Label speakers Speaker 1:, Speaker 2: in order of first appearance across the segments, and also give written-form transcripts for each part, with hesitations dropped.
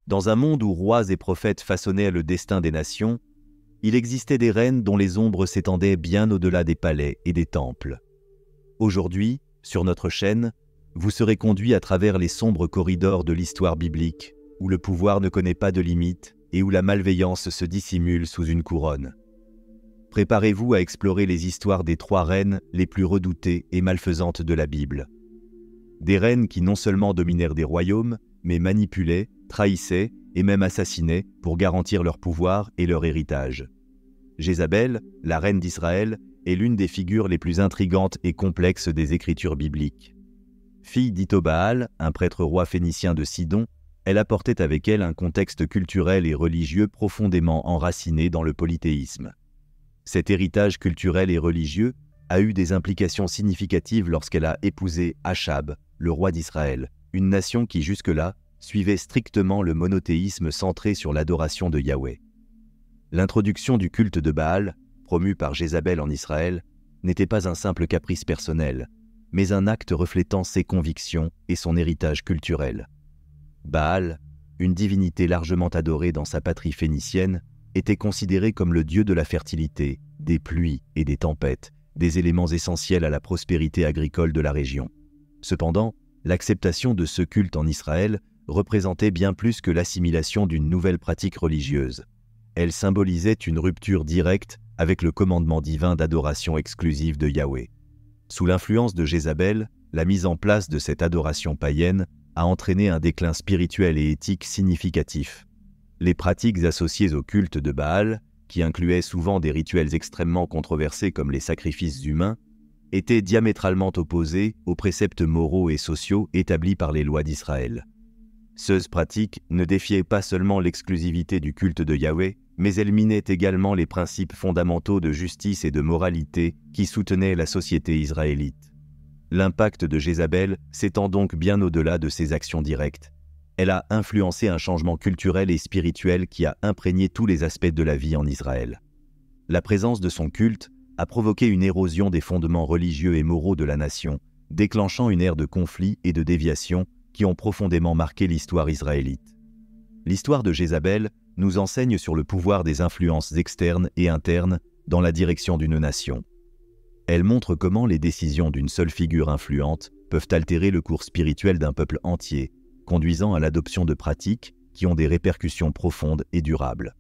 Speaker 1: Dans un monde où rois et prophètes façonnaient le destin des nations, il existait des reines dont les ombres s'étendaient bien au-delà des palais et des temples. Aujourd'hui, sur notre chaîne, vous serez conduits à travers les sombres corridors de l'histoire biblique, où le pouvoir ne connaît pas de limites et où la malveillance se dissimule sous une couronne. Préparez-vous à explorer les histoires des 3 reines les plus redoutées et malfaisantes de la Bible. Des reines qui non seulement dominèrent des royaumes, mais manipulaient, trahissaient et même assassinaient pour garantir leur pouvoir et leur héritage. Jézabel, la reine d'Israël, est l'une des figures les plus intrigantes et complexes des Écritures bibliques. Fille d'Itobaal, un prêtre roi phénicien de Sidon, elle apportait avec elle un contexte culturel et religieux profondément enraciné dans le polythéisme. Cet héritage culturel et religieux a eu des implications significatives lorsqu'elle a épousé Achab, le roi d'Israël, une nation qui jusque-là suivait strictement le monothéisme centré sur l'adoration de Yahweh. L'introduction du culte de Baal, promu par Jézabel en Israël, n'était pas un simple caprice personnel, mais un acte reflétant ses convictions et son héritage culturel. Baal, une divinité largement adorée dans sa patrie phénicienne, était considéré comme le dieu de la fertilité, des pluies et des tempêtes, des éléments essentiels à la prospérité agricole de la région. Cependant, l'acceptation de ce culte en Israël représentait bien plus que l'assimilation d'une nouvelle pratique religieuse. Elle symbolisait une rupture directe avec le commandement divin d'adoration exclusive de Yahweh. Sous l'influence de Jézabel, la mise en place de cette adoration païenne a entraîné un déclin spirituel et éthique significatif. Les pratiques associées au culte de Baal, qui incluaient souvent des rituels extrêmement controversés comme les sacrifices humains, étaient diamétralement opposées aux préceptes moraux et sociaux établis par les lois d'Israël. Ces pratiques ne défiaient pas seulement l'exclusivité du culte de Yahweh, mais elles minaient également les principes fondamentaux de justice et de moralité qui soutenaient la société israélite. L'impact de Jézabel s'étend donc bien au-delà de ses actions directes. Elle a influencé un changement culturel et spirituel qui a imprégné tous les aspects de la vie en Israël. La présence de son culte a provoqué une érosion des fondements religieux et moraux de la nation, déclenchant une ère de conflits et de déviations qui ont profondément marqué l'histoire israélite. L'histoire de Jézabel nous enseigne sur le pouvoir des influences externes et internes dans la direction d'une nation. Elle montre comment les décisions d'une seule figure influente peuvent altérer le cours spirituel d'un peuple entier, conduisant à l'adoption de pratiques qui ont des répercussions profondes et durables.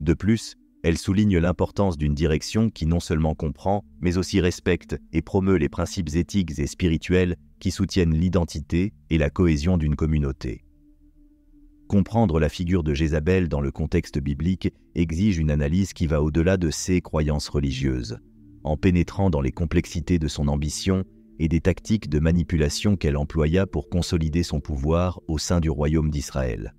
Speaker 1: De plus, elle souligne l'importance d'une direction qui non seulement comprend, mais aussi respecte et promeut les principes éthiques et spirituels qui soutiennent l'identité et la cohésion d'une communauté. Comprendre la figure de Jézabel dans le contexte biblique exige une analyse qui va au-delà de ses croyances religieuses, en pénétrant dans les complexités de son ambition et des tactiques de manipulation qu'elle employa pour consolider son pouvoir au sein du royaume d'Israël.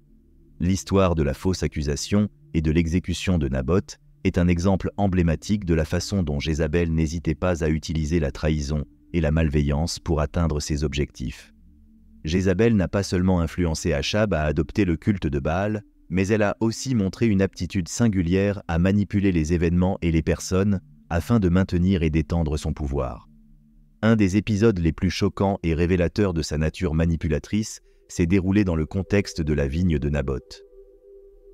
Speaker 1: L'histoire de la fausse accusation et de l'exécution de Naboth est un exemple emblématique de la façon dont Jézabel n'hésitait pas à utiliser la trahison et la malveillance pour atteindre ses objectifs. Jézabel n'a pas seulement influencé Achab à adopter le culte de Baal, mais elle a aussi montré une aptitude singulière à manipuler les événements et les personnes afin de maintenir et d'étendre son pouvoir. Un des épisodes les plus choquants et révélateurs de sa nature manipulatrice s'est déroulé dans le contexte de la vigne de Naboth.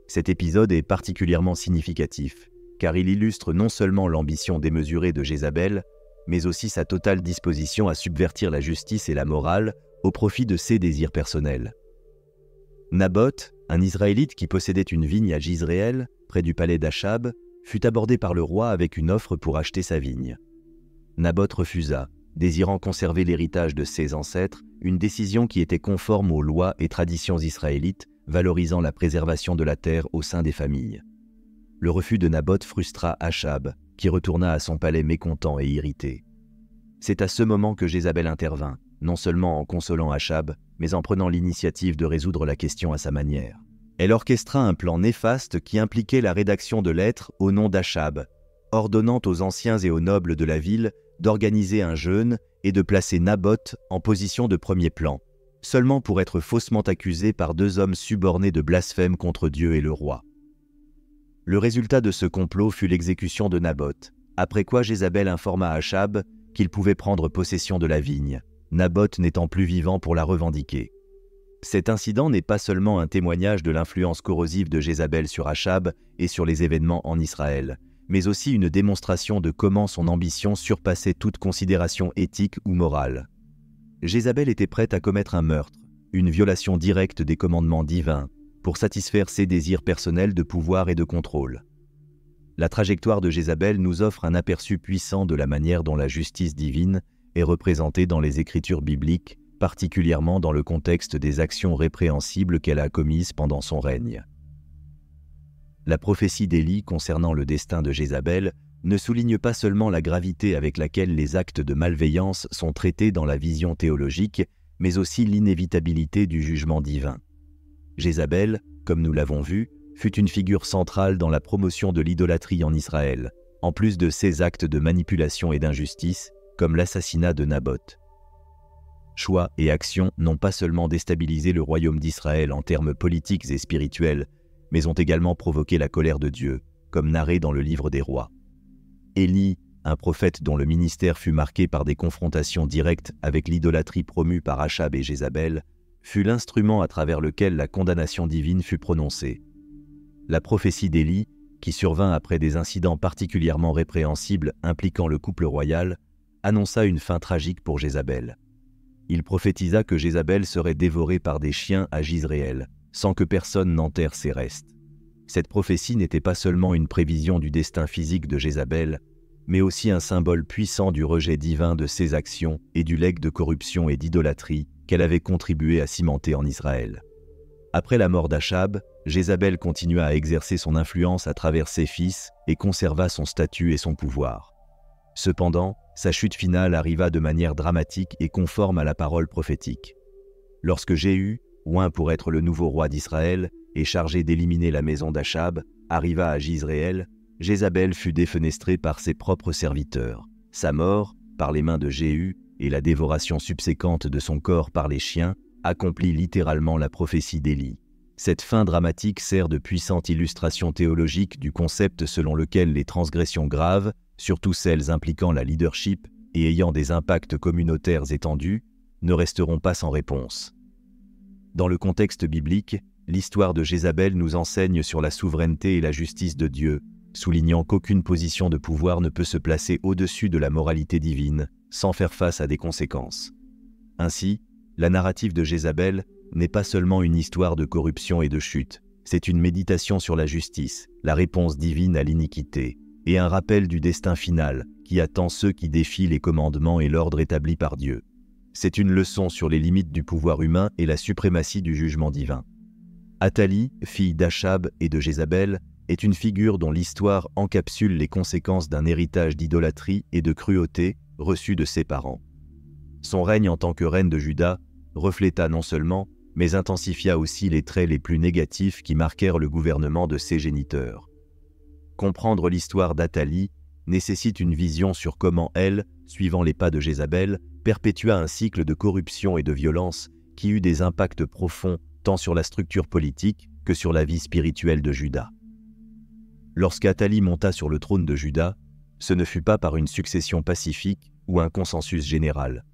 Speaker 1: Cet épisode est particulièrement significatif, car il illustre non seulement l'ambition démesurée de Jézabel, mais aussi sa totale disposition à subvertir la justice et la morale au profit de ses désirs personnels. Naboth, un Israélite qui possédait une vigne à Jizréel, près du palais d'Achab, fut abordé par le roi avec une offre pour acheter sa vigne. Naboth refusa, désirant conserver l'héritage de ses ancêtres, une décision qui était conforme aux lois et traditions israélites, valorisant la préservation de la terre au sein des familles. Le refus de Naboth frustra Achab, qui retourna à son palais mécontent et irrité. C'est à ce moment que Jézabel intervint, non seulement en consolant Achab, mais en prenant l'initiative de résoudre la question à sa manière. Elle orchestra un plan néfaste qui impliquait la rédaction de lettres au nom d'Achab, ordonnant aux anciens et aux nobles de la ville d'organiser un jeûne et de placer Naboth en position de premier plan, seulement pour être faussement accusé par 2 hommes subornés de blasphème contre Dieu et le roi. Le résultat de ce complot fut l'exécution de Naboth, après quoi Jézabel informa Achab qu'il pouvait prendre possession de la vigne, Naboth n'étant plus vivant pour la revendiquer. Cet incident n'est pas seulement un témoignage de l'influence corrosive de Jézabel sur Achab et sur les événements en Israël, mais aussi une démonstration de comment son ambition surpassait toute considération éthique ou morale. Jézabel était prête à commettre un meurtre, une violation directe des commandements divins, pour satisfaire ses désirs personnels de pouvoir et de contrôle. La trajectoire de Jézabel nous offre un aperçu puissant de la manière dont la justice divine est représentée dans les Écritures bibliques, particulièrement dans le contexte des actions répréhensibles qu'elle a commises pendant son règne. La prophétie d'Élie concernant le destin de Jézabel ne souligne pas seulement la gravité avec laquelle les actes de malveillance sont traités dans la vision théologique, mais aussi l'inévitabilité du jugement divin. Jézabel, comme nous l'avons vu, fut une figure centrale dans la promotion de l'idolâtrie en Israël, en plus de ses actes de manipulation et d'injustice, comme l'assassinat de Naboth. Choix et actions n'ont pas seulement déstabilisé le royaume d'Israël en termes politiques et spirituels, mais ont également provoqué la colère de Dieu, comme narré dans le livre des rois. Élie, un prophète dont le ministère fut marqué par des confrontations directes avec l'idolâtrie promue par Achab et Jézabel, fut l'instrument à travers lequel la condamnation divine fut prononcée. La prophétie d'Élie, qui survint après des incidents particulièrement répréhensibles impliquant le couple royal, annonça une fin tragique pour Jézabel. Il prophétisa que Jézabel serait dévorée par des chiens à Jizréel, sans que personne n'enterre ses restes. Cette prophétie n'était pas seulement une prévision du destin physique de Jézabel, mais aussi un symbole puissant du rejet divin de ses actions et du legs de corruption et d'idolâtrie qu'elle avait contribué à cimenter en Israël. Après la mort d'Achab, Jézabel continua à exercer son influence à travers ses fils et conserva son statut et son pouvoir. Cependant, sa chute finale arriva de manière dramatique et conforme à la parole prophétique. Lorsque Jéhu, oint pour être le nouveau roi d'Israël et chargé d'éliminer la maison d'Achab, arriva à Jizréel, Jézabel fut défenestrée par ses propres serviteurs. Sa mort, par les mains de Jéhu, et la dévoration subséquente de son corps par les chiens, accomplit littéralement la prophétie d'Élie. Cette fin dramatique sert de puissante illustration théologique du concept selon lequel les transgressions graves, surtout celles impliquant la leadership et ayant des impacts communautaires étendus, ne resteront pas sans réponse. Dans le contexte biblique, l'histoire de Jézabel nous enseigne sur la souveraineté et la justice de Dieu, soulignant qu'aucune position de pouvoir ne peut se placer au-dessus de la moralité divine, sans faire face à des conséquences. Ainsi, la narrative de Jézabel n'est pas seulement une histoire de corruption et de chute, c'est une méditation sur la justice, la réponse divine à l'iniquité, et un rappel du destin final qui attend ceux qui défient les commandements et l'ordre établi par Dieu. C'est une leçon sur les limites du pouvoir humain et la suprématie du jugement divin. Athalie, fille d'Achab et de Jézabel, est une figure dont l'histoire encapsule les conséquences d'un héritage d'idolâtrie et de cruauté reçu de ses parents. Son règne en tant que reine de Juda refléta non seulement, mais intensifia aussi les traits les plus négatifs qui marquèrent le gouvernement de ses géniteurs. Comprendre l'histoire d'Athalie nécessite une vision sur comment elle, suivant les pas de Jézabel, perpétua un cycle de corruption et de violence qui eut des impacts profonds tant sur la structure politique que sur la vie spirituelle de Juda. Lorsqu'Athalie monta sur le trône de Juda, ce ne fut pas par une succession pacifique ou un consensus général.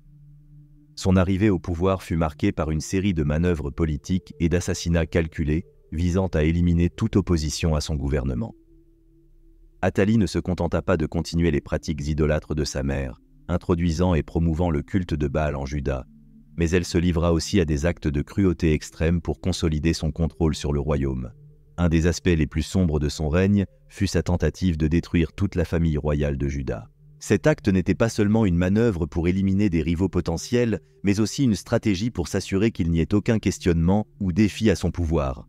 Speaker 1: Son arrivée au pouvoir fut marquée par une série de manœuvres politiques et d'assassinats calculés visant à éliminer toute opposition à son gouvernement. Athalie ne se contenta pas de continuer les pratiques idolâtres de sa mère, introduisant et promouvant le culte de Baal en Juda, mais elle se livra aussi à des actes de cruauté extrême pour consolider son contrôle sur le royaume. Un des aspects les plus sombres de son règne fut sa tentative de détruire toute la famille royale de Juda. Cet acte n'était pas seulement une manœuvre pour éliminer des rivaux potentiels, mais aussi une stratégie pour s'assurer qu'il n'y ait aucun questionnement ou défi à son pouvoir.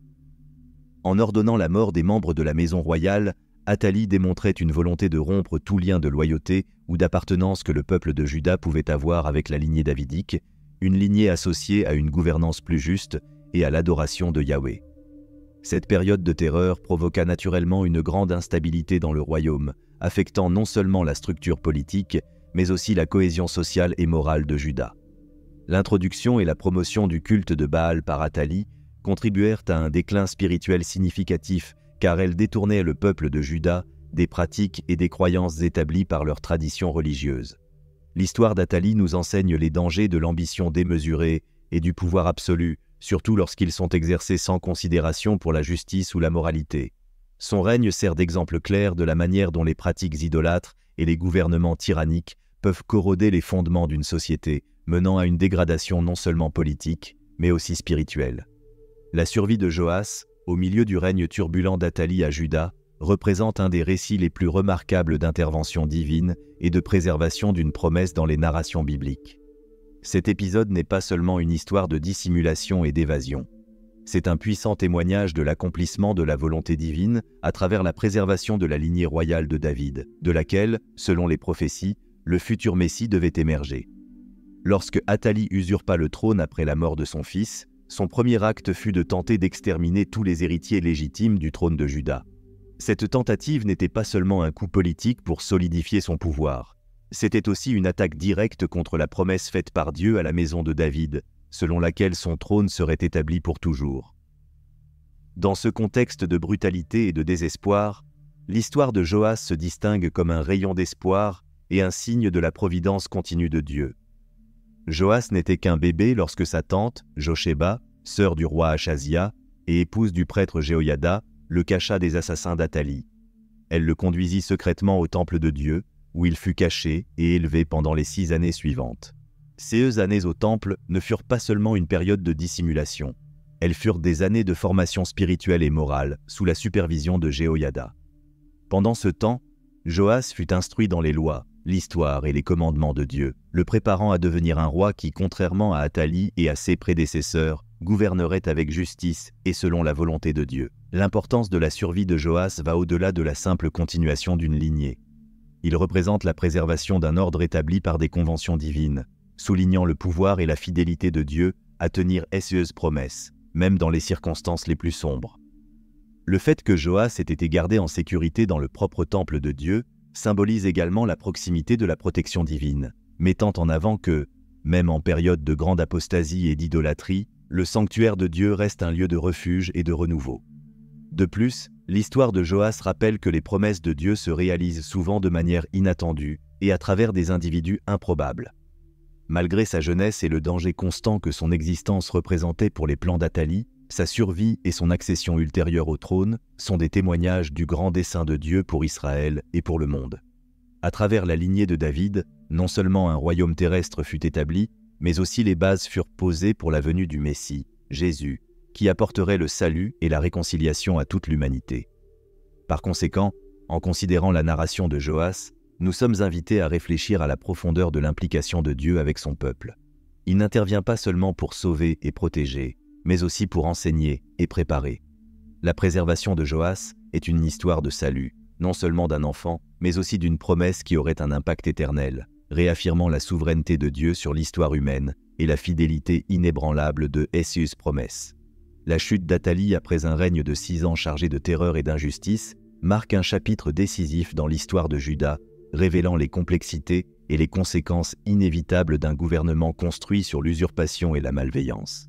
Speaker 1: En ordonnant la mort des membres de la maison royale, Athalie démontrait une volonté de rompre tout lien de loyauté ou d'appartenance que le peuple de Juda pouvait avoir avec la lignée davidique, une lignée associée à une gouvernance plus juste et à l'adoration de Yahweh. Cette période de terreur provoqua naturellement une grande instabilité dans le royaume, affectant non seulement la structure politique, mais aussi la cohésion sociale et morale de Juda. L'introduction et la promotion du culte de Baal par Athalie contribuèrent à un déclin spirituel significatif, car elle détournait le peuple de Juda des pratiques et des croyances établies par leurs traditions religieuses. L'histoire d'Athalie nous enseigne les dangers de l'ambition démesurée et du pouvoir absolu, surtout lorsqu'ils sont exercés sans considération pour la justice ou la moralité. Son règne sert d'exemple clair de la manière dont les pratiques idolâtres et les gouvernements tyranniques peuvent corroder les fondements d'une société, menant à une dégradation non seulement politique, mais aussi spirituelle. La survie de Joas, au milieu du règne turbulent d'Athalie à Juda, représente un des récits les plus remarquables d'intervention divine et de préservation d'une promesse dans les narrations bibliques. Cet épisode n'est pas seulement une histoire de dissimulation et d'évasion. C'est un puissant témoignage de l'accomplissement de la volonté divine à travers la préservation de la lignée royale de David, de laquelle, selon les prophéties, le futur Messie devait émerger. Lorsque Athalie usurpa le trône après la mort de son fils, son premier acte fut de tenter d'exterminer tous les héritiers légitimes du trône de Juda. Cette tentative n'était pas seulement un coup politique pour solidifier son pouvoir, c'était aussi une attaque directe contre la promesse faite par Dieu à la maison de David, selon laquelle son trône serait établi pour toujours. Dans ce contexte de brutalité et de désespoir, l'histoire de Joas se distingue comme un rayon d'espoir et un signe de la providence continue de Dieu. Joas n'était qu'un bébé lorsque sa tante, Josheba, sœur du roi Achazia et épouse du prêtre Jéhoïada, le cacha des assassins d'Athalie. Elle le conduisit secrètement au temple de Dieu, où il fut caché et élevé pendant les 6 années suivantes. Ces années au temple ne furent pas seulement une période de dissimulation, elles furent des années de formation spirituelle et morale sous la supervision de Jéhoïada. Pendant ce temps, Joas fut instruit dans les lois, l'histoire et les commandements de Dieu, le préparant à devenir un roi qui, contrairement à Athalie et à ses prédécesseurs, gouvernerait avec justice et selon la volonté de Dieu. L'importance de la survie de Joas va au-delà de la simple continuation d'une lignée. Il représente la préservation d'un ordre établi par des conventions divines, soulignant le pouvoir et la fidélité de Dieu à tenir ses promesses, même dans les circonstances les plus sombres. Le fait que Joas ait été gardé en sécurité dans le propre temple de Dieu symbolise également la proximité de la protection divine, mettant en avant que, même en période de grande apostasie et d'idolâtrie, le sanctuaire de Dieu reste un lieu de refuge et de renouveau. De plus, l'histoire de Joas rappelle que les promesses de Dieu se réalisent souvent de manière inattendue et à travers des individus improbables. Malgré sa jeunesse et le danger constant que son existence représentait pour les plans d'Athalie, sa survie et son accession ultérieure au trône sont des témoignages du grand dessein de Dieu pour Israël et pour le monde. À travers la lignée de David, non seulement un royaume terrestre fut établi, mais aussi les bases furent posées pour la venue du Messie, Jésus, qui apporterait le salut et la réconciliation à toute l'humanité. Par conséquent, en considérant la narration de Joas, nous sommes invités à réfléchir à la profondeur de l'implication de Dieu avec son peuple. Il n'intervient pas seulement pour sauver et protéger, mais aussi pour enseigner et préparer. La préservation de Joas est une histoire de salut, non seulement d'un enfant, mais aussi d'une promesse qui aurait un impact éternel, réaffirmant la souveraineté de Dieu sur l'histoire humaine et la fidélité inébranlable de ses promesses. La chute d'Athalie après un règne de 6 ans chargé de terreur et d'injustice marque un chapitre décisif dans l'histoire de Juda, révélant les complexités et les conséquences inévitables d'un gouvernement construit sur l'usurpation et la malveillance.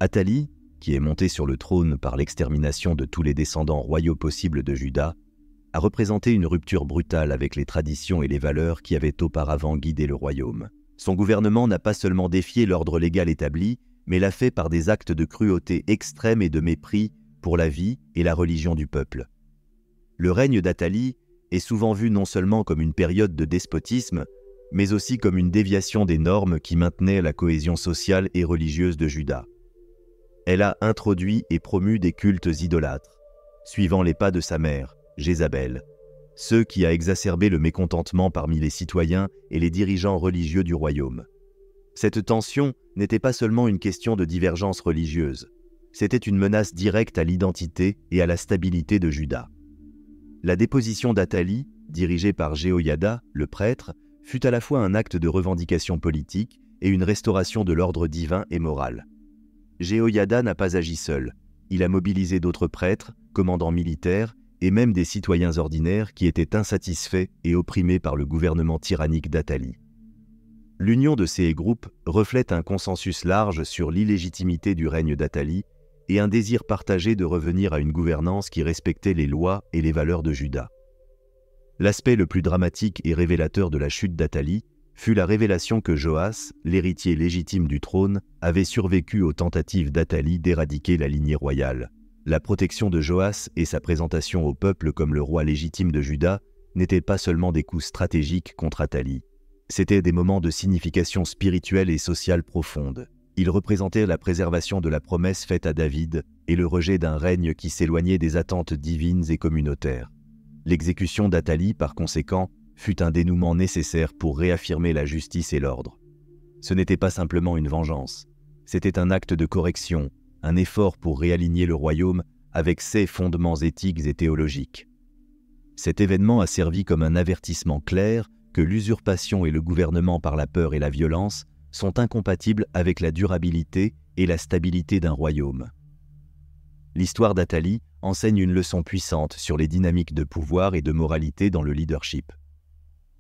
Speaker 1: Athalie, qui est montée sur le trône par l'extermination de tous les descendants royaux possibles de Juda, a représenté une rupture brutale avec les traditions et les valeurs qui avaient auparavant guidé le royaume. Son gouvernement n'a pas seulement défié l'ordre légal établi, mais l'a fait par des actes de cruauté extrême et de mépris pour la vie et la religion du peuple. Le règne d'Athalie est souvent vu non seulement comme une période de despotisme, mais aussi comme une déviation des normes qui maintenaient la cohésion sociale et religieuse de Juda. Elle a introduit et promu des cultes idolâtres, suivant les pas de sa mère, Jézabel, ce qui a exacerbé le mécontentement parmi les citoyens et les dirigeants religieux du royaume. Cette tension n'était pas seulement une question de divergence religieuse, c'était une menace directe à l'identité et à la stabilité de Juda. La déposition d'Athalie, dirigée par Jéhoïada, le prêtre, fut à la fois un acte de revendication politique et une restauration de l'ordre divin et moral. Jéhoïada n'a pas agi seul, il a mobilisé d'autres prêtres, commandants militaires et même des citoyens ordinaires qui étaient insatisfaits et opprimés par le gouvernement tyrannique d'Athalie. L'union de ces groupes reflète un consensus large sur l'illégitimité du règne d'Athalie et un désir partagé de revenir à une gouvernance qui respectait les lois et les valeurs de Juda. L'aspect le plus dramatique et révélateur de la chute d'Athalie fut la révélation que Joas, l'héritier légitime du trône, avait survécu aux tentatives d'Athalie d'éradiquer la lignée royale. La protection de Joas et sa présentation au peuple comme le roi légitime de Juda n'étaient pas seulement des coups stratégiques contre Athalie. C'étaient des moments de signification spirituelle et sociale profonde. Ils représentaient la préservation de la promesse faite à David et le rejet d'un règne qui s'éloignait des attentes divines et communautaires. L'exécution d'Athalie, par conséquent, fut un dénouement nécessaire pour réaffirmer la justice et l'ordre. Ce n'était pas simplement une vengeance, c'était un acte de correction, un effort pour réaligner le royaume avec ses fondements éthiques et théologiques. Cet événement a servi comme un avertissement clair que l'usurpation et le gouvernement par la peur et la violence sont incompatibles avec la durabilité et la stabilité d'un royaume. L'histoire d'Athalie enseigne une leçon puissante sur les dynamiques de pouvoir et de moralité dans le leadership.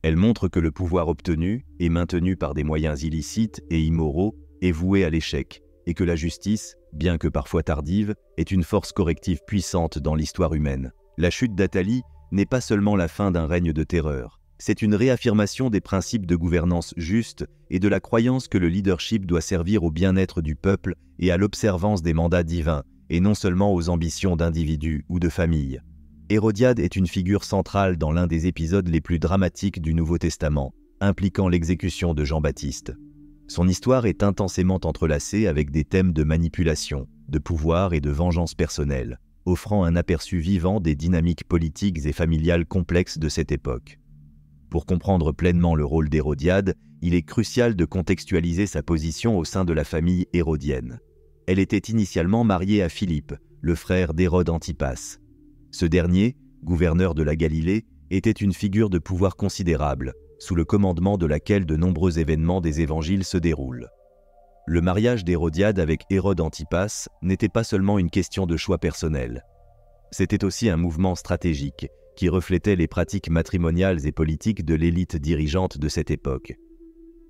Speaker 1: Elle montre que le pouvoir obtenu et maintenu par des moyens illicites et immoraux est voué à l'échec et que la justice, bien que parfois tardive, est une force corrective puissante dans l'histoire humaine. La chute d'Athalie n'est pas seulement la fin d'un règne de terreur, c'est une réaffirmation des principes de gouvernance juste et de la croyance que le leadership doit servir au bien-être du peuple et à l'observance des mandats divins, et non seulement aux ambitions d'individus ou de familles. Hérodiade est une figure centrale dans l'un des épisodes les plus dramatiques du Nouveau Testament, impliquant l'exécution de Jean-Baptiste. Son histoire est intensément entrelacée avec des thèmes de manipulation, de pouvoir et de vengeance personnelle, offrant un aperçu vivant des dynamiques politiques et familiales complexes de cette époque. Pour comprendre pleinement le rôle d'Hérodiade, il est crucial de contextualiser sa position au sein de la famille hérodienne. Elle était initialement mariée à Philippe, le frère d'Hérode Antipas. Ce dernier, gouverneur de la Galilée, était une figure de pouvoir considérable, sous le commandement de laquelle de nombreux événements des évangiles se déroulent. Le mariage d'Hérodiade avec Hérode Antipas n'était pas seulement une question de choix personnel. C'était aussi un mouvement stratégique qui reflétait les pratiques matrimoniales et politiques de l'élite dirigeante de cette époque.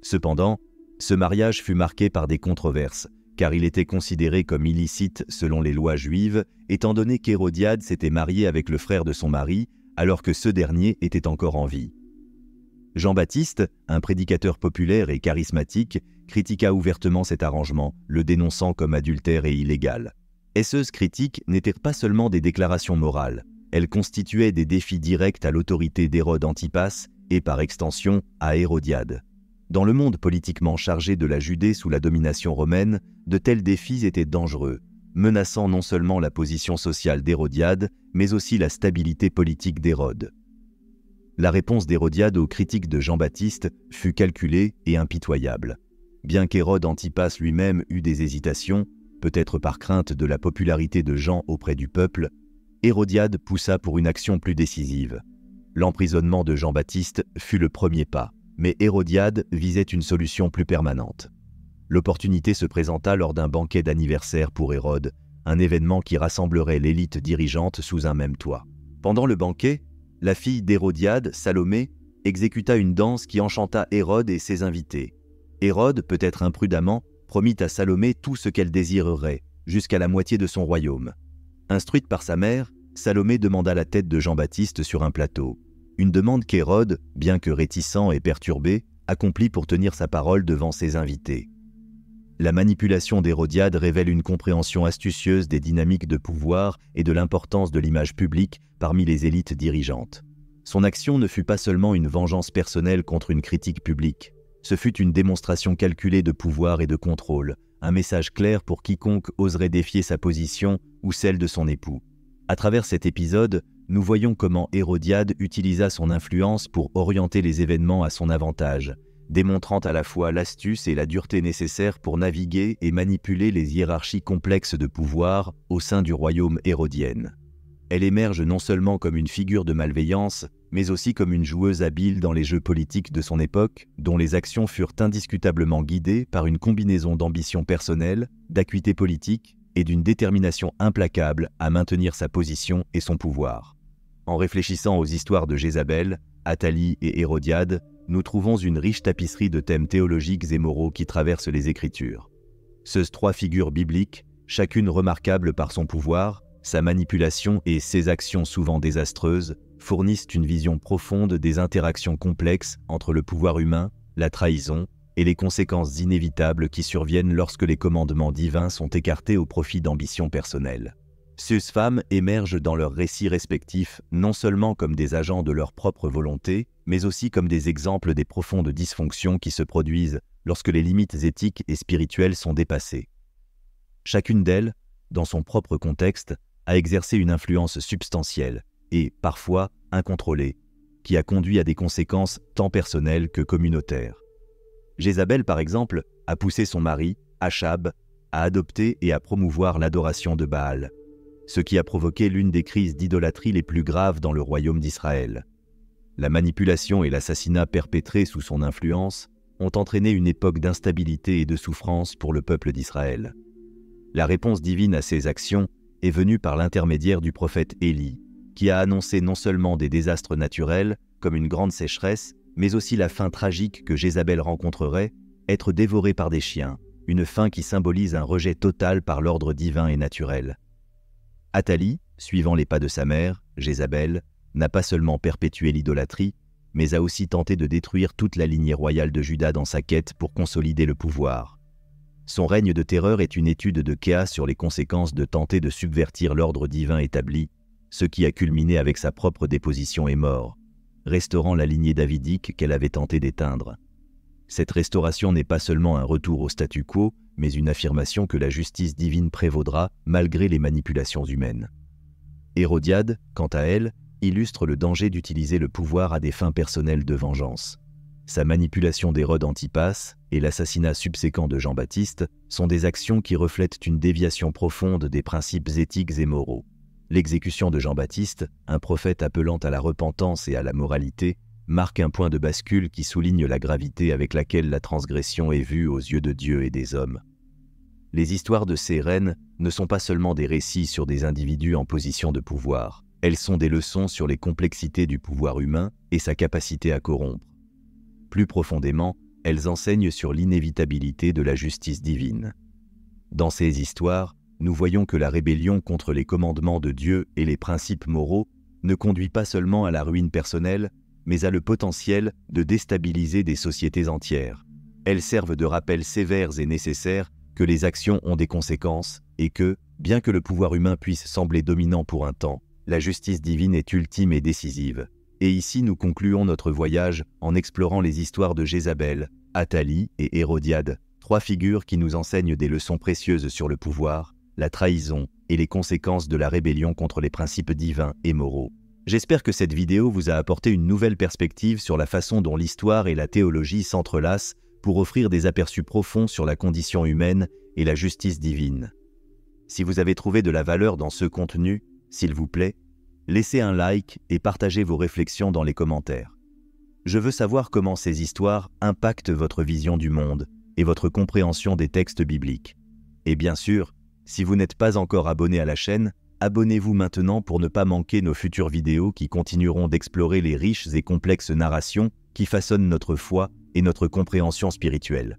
Speaker 1: Cependant, ce mariage fut marqué par des controverses, car il était considéré comme illicite selon les lois juives, étant donné qu'Hérodiade s'était mariée avec le frère de son mari, alors que ce dernier était encore en vie. Jean-Baptiste, un prédicateur populaire et charismatique, critiqua ouvertement cet arrangement, le dénonçant comme adultère et illégal. Ces critiques n'étaient pas seulement des déclarations morales, elles constituaient des défis directs à l'autorité d'Hérode Antipas et par extension à Hérodiade. Dans le monde politiquement chargé de la Judée sous la domination romaine, de tels défis étaient dangereux, menaçant non seulement la position sociale d'Hérodiade, mais aussi la stabilité politique d'Hérode. La réponse d'Hérodiade aux critiques de Jean-Baptiste fut calculée et impitoyable. Bien qu'Hérode Antipas lui-même eût des hésitations, peut-être par crainte de la popularité de Jean auprès du peuple, Hérodiade poussa pour une action plus décisive. L'emprisonnement de Jean-Baptiste fut le premier pas, mais Hérodiade visait une solution plus permanente. L'opportunité se présenta lors d'un banquet d'anniversaire pour Hérode, un événement qui rassemblerait l'élite dirigeante sous un même toit. Pendant le banquet, la fille d'Hérodiade, Salomé, exécuta une danse qui enchanta Hérode et ses invités. Hérode, peut-être imprudemment, promit à Salomé tout ce qu'elle désirerait, jusqu'à la moitié de son royaume. Instruite par sa mère, Salomé demanda la tête de Jean-Baptiste sur un plateau. Une demande qu'Hérode, bien que réticent et perturbé, accomplit pour tenir sa parole devant ses invités. La manipulation d'Hérodiade révèle une compréhension astucieuse des dynamiques de pouvoir et de l'importance de l'image publique parmi les élites dirigeantes. Son action ne fut pas seulement une vengeance personnelle contre une critique publique, ce fut une démonstration calculée de pouvoir et de contrôle, un message clair pour quiconque oserait défier sa position ou celle de son époux. À travers cet épisode, nous voyons comment Hérodiade utilisa son influence pour orienter les événements à son avantage, démontrant à la fois l'astuce et la dureté nécessaires pour naviguer et manipuler les hiérarchies complexes de pouvoir au sein du royaume hérodien. Elle émerge non seulement comme une figure de malveillance, mais aussi comme une joueuse habile dans les jeux politiques de son époque, dont les actions furent indiscutablement guidées par une combinaison d'ambition personnelle, d'acuité politique et d'une détermination implacable à maintenir sa position et son pouvoir. En réfléchissant aux histoires de Jézabel, Athalie et Hérodiade, nous trouvons une riche tapisserie de thèmes théologiques et moraux qui traversent les Écritures. Ces trois figures bibliques, chacune remarquable par son pouvoir, sa manipulation et ses actions souvent désastreuses, fournissent une vision profonde des interactions complexes entre le pouvoir humain la trahison et les conséquences inévitables qui surviennent lorsque les commandements divins sont écartés au profit d'ambitions personnelles. Ces femmes émergent dans leurs récits respectifs non seulement comme des agents de leur propre volonté, mais aussi comme des exemples des profondes dysfonctions qui se produisent lorsque les limites éthiques et spirituelles sont dépassées. Chacune d'elles, dans son propre contexte, a exercé une influence substantielle et, parfois, incontrôlée, qui a conduit à des conséquences tant personnelles que communautaires. Jézabel, par exemple, a poussé son mari, Achab, à adopter et à promouvoir l'adoration de Baal, ce qui a provoqué l'une des crises d'idolâtrie les plus graves dans le royaume d'Israël. La manipulation et l'assassinat perpétrés sous son influence ont entraîné une époque d'instabilité et de souffrance pour le peuple d'Israël. La réponse divine à ces actions est venue par l'intermédiaire du prophète Élie, qui a annoncé non seulement des désastres naturels, comme une grande sécheresse, mais aussi la fin tragique que Jézabel rencontrerait, être dévorée par des chiens, une fin qui symbolise un rejet total par l'ordre divin et naturel. Athalie, suivant les pas de sa mère, Jézabel, n'a pas seulement perpétué l'idolâtrie, mais a aussi tenté de détruire toute la lignée royale de Juda dans sa quête pour consolider le pouvoir. Son règne de terreur est une étude de Kéa sur les conséquences de tenter de subvertir l'ordre divin établi, ce qui a culminé avec sa propre déposition et mort, restaurant la lignée davidique qu'elle avait tenté d'éteindre. Cette restauration n'est pas seulement un retour au statu quo, mais une affirmation que la justice divine prévaudra malgré les manipulations humaines. Hérodiade, quant à elle, illustre le danger d'utiliser le pouvoir à des fins personnelles de vengeance. Sa manipulation d'Hérode Antipas et l'assassinat subséquent de Jean-Baptiste sont des actions qui reflètent une déviation profonde des principes éthiques et moraux. L'exécution de Jean-Baptiste, un prophète appelant à la repentance et à la moralité, marque un point de bascule qui souligne la gravité avec laquelle la transgression est vue aux yeux de Dieu et des hommes. Les histoires de ces reines ne sont pas seulement des récits sur des individus en position de pouvoir, elles sont des leçons sur les complexités du pouvoir humain et sa capacité à corrompre. Plus profondément, elles enseignent sur l'inévitabilité de la justice divine. Dans ces histoires, nous voyons que la rébellion contre les commandements de Dieu et les principes moraux ne conduit pas seulement à la ruine personnelle, mais a le potentiel de déstabiliser des sociétés entières. Elles servent de rappel sévères et nécessaires que les actions ont des conséquences et que, bien que le pouvoir humain puisse sembler dominant pour un temps, la justice divine est ultime et décisive. Et ici nous concluons notre voyage en explorant les histoires de Jézabel, Athalie et Hérodiade, trois figures qui nous enseignent des leçons précieuses sur le pouvoir, la trahison et les conséquences de la rébellion contre les principes divins et moraux. J'espère que cette vidéo vous a apporté une nouvelle perspective sur la façon dont l'histoire et la théologie s'entrelacent pour offrir des aperçus profonds sur la condition humaine et la justice divine. Si vous avez trouvé de la valeur dans ce contenu, s'il vous plaît, laissez un like et partagez vos réflexions dans les commentaires. Je veux savoir comment ces histoires impactent votre vision du monde et votre compréhension des textes bibliques. Et bien sûr, si vous n'êtes pas encore abonné à la chaîne, abonnez-vous maintenant pour ne pas manquer nos futures vidéos qui continueront d'explorer les riches et complexes narrations qui façonnent notre foi et notre compréhension spirituelle.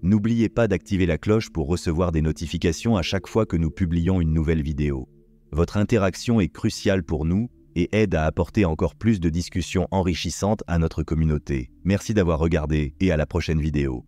Speaker 1: N'oubliez pas d'activer la cloche pour recevoir des notifications à chaque fois que nous publions une nouvelle vidéo. Votre interaction est cruciale pour nous et aide à apporter encore plus de discussions enrichissantes à notre communauté. Merci d'avoir regardé et à la prochaine vidéo.